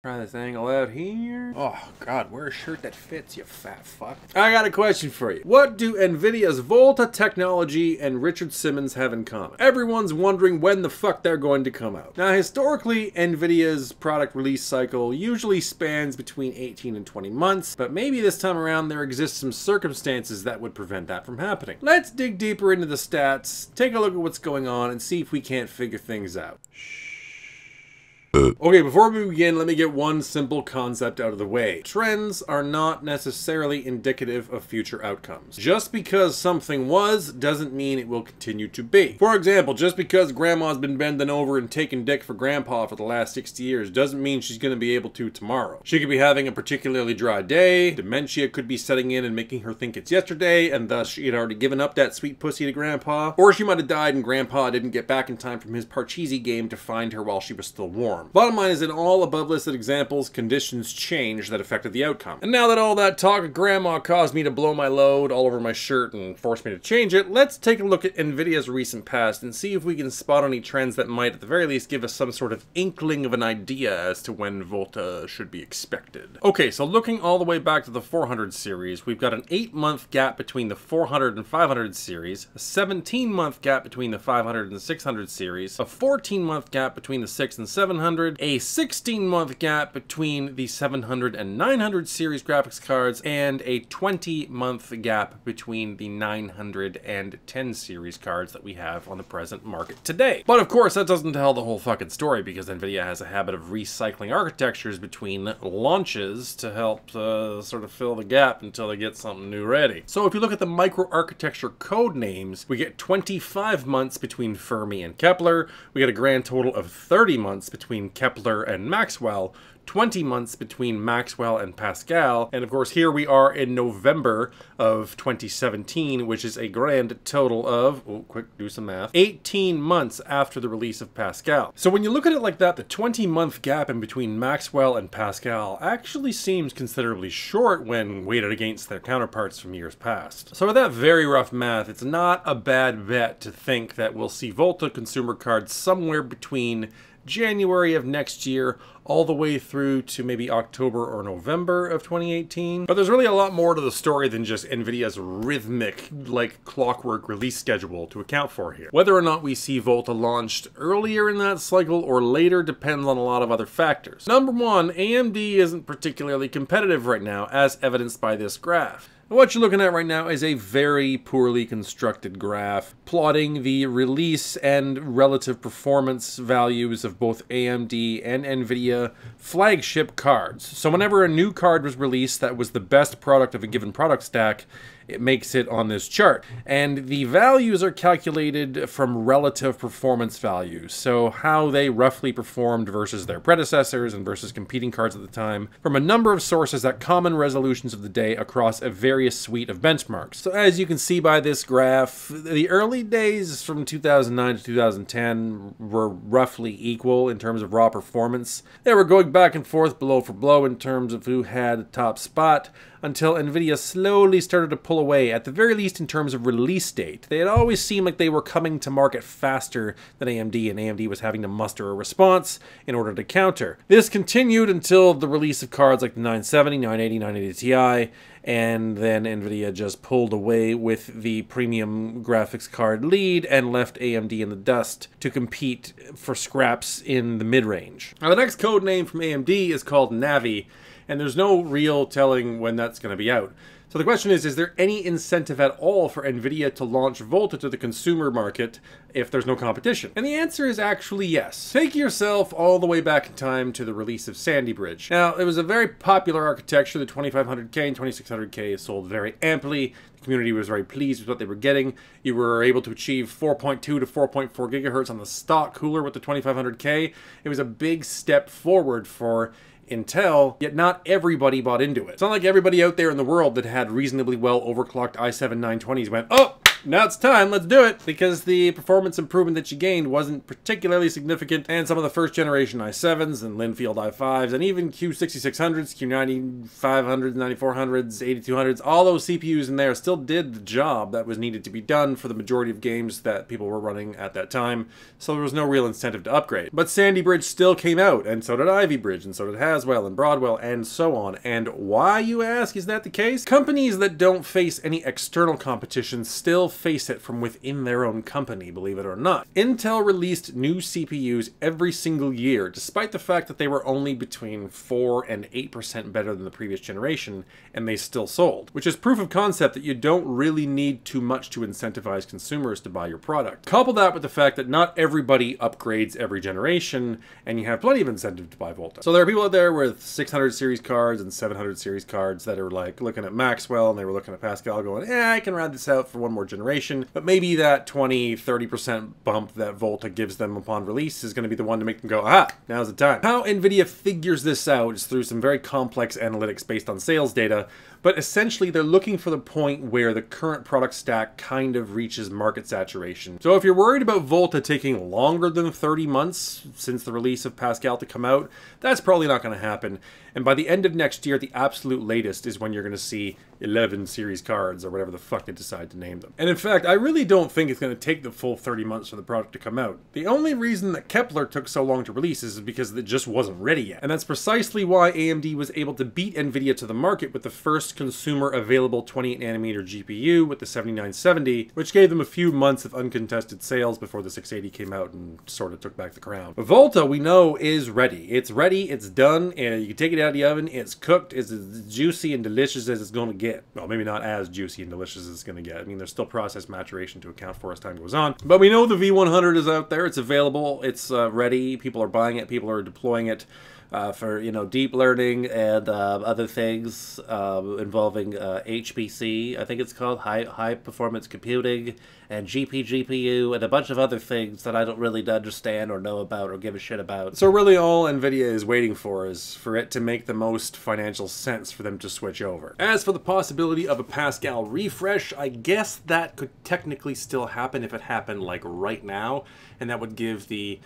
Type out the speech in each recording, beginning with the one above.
Try this angle out here. Oh God, wear a shirt that fits, you fat fuck. I got a question for you. What do Nvidia's Volta technology and Richard Simmons have in common? Everyone's wondering when the fuck they're going to come out. Now, historically, Nvidia's product release cycle usually spans between 18 and 20 months, but maybe this time around there exist some circumstances that would prevent that from happening. Let's dig deeper into the stats, take a look at what's going on, and see if we can't figure things out. Okay, before we begin, let me get one simple concept out of the way. Trends are not necessarily indicative of future outcomes. Just because something was, doesn't mean it will continue to be. For example, just because grandma's been bending over and taking dick for grandpa for the last 60 years, doesn't mean she's gonna be able to tomorrow. She could be having a particularly dry day, dementia could be setting in and making her think it's yesterday, and thus she had already given up that sweet pussy to grandpa, or she might have died and grandpa didn't get back in time from his Parcheesi game to find her while she was still warm. Bottom line is, in all above listed examples, conditions changed that affected the outcome. And now that all that talk of grandma caused me to blow my load all over my shirt and forced me to change it, let's take a look at Nvidia's recent past and see if we can spot any trends that might at the very least give us some sort of inkling of an idea as to when Volta should be expected. Okay, so looking all the way back to the 400 series, we've got an 8-month gap between the 400 and 500 series, a 17-month gap between the 500 and 600 series, a 14-month gap between the 6 and 700, a 16-month gap between the 700 and 900 series graphics cards, and a 20-month gap between the 910 series cards that we have on the present market today. But of course, that doesn't tell the whole fucking story, because Nvidia has a habit of recycling architectures between launches to help sort of fill the gap until they get something new ready. So if you look at the microarchitecture code names, we get 25 months between Fermi and Kepler, we get a grand total of 30 months between Kepler and Maxwell, 20 months between Maxwell and Pascal, and of course here we are in November of 2017, which is a grand total of, oh, quick, do some math, 18 months after the release of Pascal. So when you look at it like that, the 20-month gap in between Maxwell and Pascal actually seems considerably short when weighted against their counterparts from years past. So with that very rough math, it's not a bad bet to think that we'll see Volta consumer cards somewhere between January of next year all the way through to maybe October or November of 2018. But there's really a lot more to the story than just Nvidia's rhythmic, like clockwork release schedule to account for here. Whether or not we see Volta launched earlier in that cycle or later depends on a lot of other factors. Number one, AMD isn't particularly competitive right now, as evidenced by this graph. What you're looking at right now is a very poorly constructed graph plotting the release and relative performance values of both AMD and Nvidia flagship cards. So whenever a new card was released that was the best product of a given product stack, it makes it on this chart. And the values are calculated from relative performance values, so how they roughly performed versus their predecessors and versus competing cards at the time, from a number of sources at common resolutions of the day across a various suite of benchmarks. So as you can see by this graph, the early days from 2009 to 2010 were roughly equal in terms of raw performance. They were going back and forth blow for blow in terms of who had the top spot, until Nvidia slowly started to pull away, at the very least in terms of release date. They had always seemed like they were coming to market faster than AMD, and AMD was having to muster a response in order to counter. This continued until the release of cards like the 970, 980, 980 Ti, and then Nvidia just pulled away with the premium graphics card lead and left AMD in the dust to compete for scraps in the mid-range. Now the next code name from AMD is called Navi, and there's no real telling when that's going to be out. So the question is there any incentive at all for Nvidia to launch Volta to the consumer market if there's no competition? And the answer is actually yes. Take yourself all the way back in time to the release of Sandy Bridge. Now, it was a very popular architecture. The 2500K and 2600K sold very amply. The community was very pleased with what they were getting. You were able to achieve 4.2 to 4.4 gigahertz on the stock cooler with the 2500K. It was a big step forward for Intel, yet not everybody bought into it. It's not like everybody out there in the world that had reasonably well overclocked i7 920s went, oh, Now it's time, let's do it, because the performance improvement that you gained wasn't particularly significant, and some of the first generation i7s and Linfield i5s and even Q6600s, Q9500s, 9400s, 8200s, all those CPUs in there still did the job that was needed to be done for the majority of games that people were running at that time, so there was no real incentive to upgrade. But Sandy Bridge still came out, and so did Ivy Bridge, and so did Haswell and Broadwell, and so on. And why, you ask, is that the case? Companies that don't face any external competition still face it from within their own company, believe it or not. Intel released new CPUs every single year, despite the fact that they were only between 4 and 8% better than the previous generation, and they still sold. Which is proof of concept that you don't really need too much to incentivize consumers to buy your product. Couple that with the fact that not everybody upgrades every generation, and you have plenty of incentive to buy Volta. So there are people out there with 600 series cards and 700 series cards that are like looking at Maxwell, and they were looking at Pascal going, I can ride this out for one more generation, but maybe that 20-30% bump that Volta gives them upon release is going to be the one to make them go, aha, now's the time. How NVIDIA figures this out is through some very complex analytics based on sales data, but essentially they're looking for the point where the current product stack kind of reaches market saturation. So if you're worried about Volta taking longer than 30 months since the release of Pascal to come out, that's probably not going to happen. And by the end of next year, the absolute latest is when you're going to see 11 series cards or whatever the fuck they decide to name them. And in fact, I really don't think it's going to take the full 30 months for the product to come out. The only reason that Kepler took so long to release is because it just wasn't ready yet. And that's precisely why AMD was able to beat NVIDIA to the market with the first consumer available 28nm GPU with the 7970, which gave them a few months of uncontested sales before the 680 came out and sort of took back the crown. But Volta, we know, is ready. It's ready, it's done, and you can take it out of the oven, it's cooked, it's as juicy and delicious as it's going to get. Well, maybe not as juicy and delicious as it's going to get. I mean, there's still process maturation to account for as time goes on. But we know the V100 is out there, it's available, it's ready, people are buying it, people are deploying it. For, you know, deep learning and other things involving HPC, I think it's called, high performance computing, and GPU, and a bunch of other things that I don't really understand or know about or give a shit about. So really all NVIDIA is waiting for is for it to make the most financial sense for them to switch over. As for the possibility of a Pascal refresh, I guess that could technically still happen if it happened like right now, and that would give the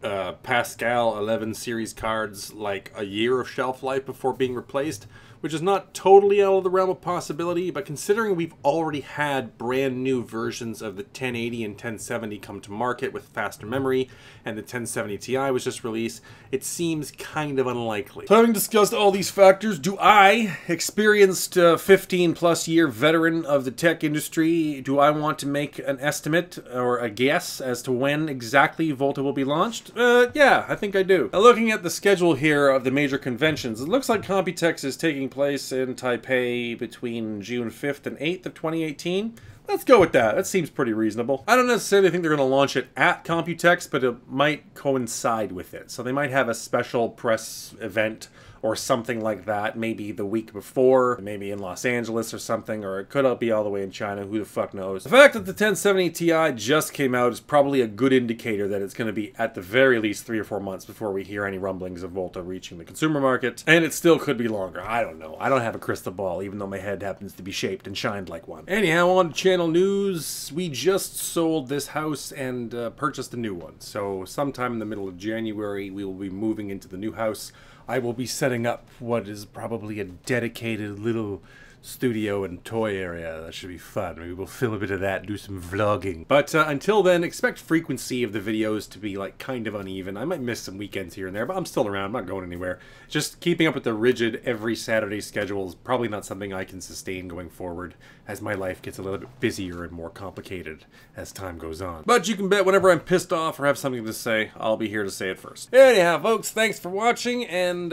Pascal 11 series cards like a year of shelf life before being replaced, which is not totally out of the realm of possibility, but considering we've already had brand new versions of the 1080 and 1070 come to market with faster memory, and the 1070 Ti was just released, it seems kind of unlikely. So having discussed all these factors, do I, experienced 15+ year veteran of the tech industry, do I want to make an estimate or a guess as to when exactly Volta will be launched? Yeah, I think I do. Now, looking at the schedule here of the major conventions, it looks like Computex is taking place in Taipei between June 5th and 8th of 2018. Let's go with that. That seems pretty reasonable. I don't necessarily think they're going to launch it at Computex, but it might coincide with it. So they might have a special press event or something like that, maybe the week before, maybe in Los Angeles or something, or it could be all the way in China, who the fuck knows. The fact that the 1070 Ti just came out is probably a good indicator that it's going to be at the very least 3 or 4 months before we hear any rumblings of Volta reaching the consumer market, and it still could be longer. I don't know. I don't have a crystal ball, even though my head happens to be shaped and shined like one. Anyhow, on to channel news, we just sold this house and purchased a new one, so sometime in the middle of January we will be moving into the new house. I will be setting up what is probably a dedicated little studio and toy area. That should be fun. Maybe we'll film a bit of that, do some vlogging. But until then, expect frequency of the videos to be like kind of uneven. I might miss some weekends here and there, but I'm still around. I'm not going anywhere. Just keeping up with the rigid every Saturday schedule is probably not something I can sustain going forward as my life gets a little bit busier and more complicated as time goes on. But you can bet whenever I'm pissed off or have something to say, I'll be here to say it first. Anyhow, folks, thanks for watching, and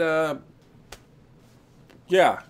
yeah.